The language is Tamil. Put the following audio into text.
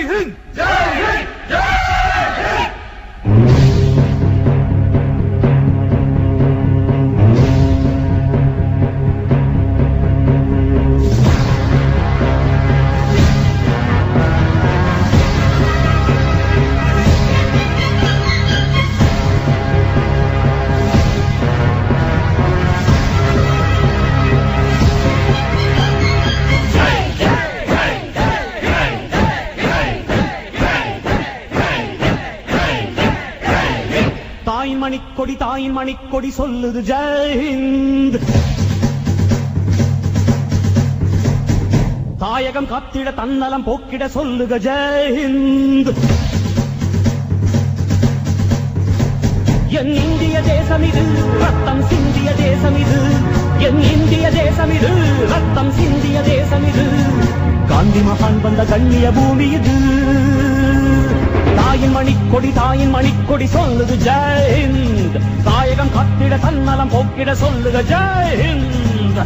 ஜெய் ஹிந்த் ஜெய் ஹிந்த் ஜெய் ஹிந்த். தாயின் மணிக்கொடி சொல்லுது ஜெய் ஹிந்த். தாயகம் காத்திட தன்னலம் போக்கிட சொல்லுக ஜெய் ஹிந்த். என் இந்திய தேசம் இது ரத்தம் சிந்திய தேசம் இது. என் இந்திய தேசம் இது ரத்தம் சிந்திய தேசம் இது. காந்தி மகான் வந்த கண்ணிய பூமி இது. தாயின் மணிக்கொடி சொல்லுது ஜெய் ஹிந்த். தாயகம் காத்திட தன்னலம் போக்கிட சொல்லுக ஜெய் ஹிந்த்.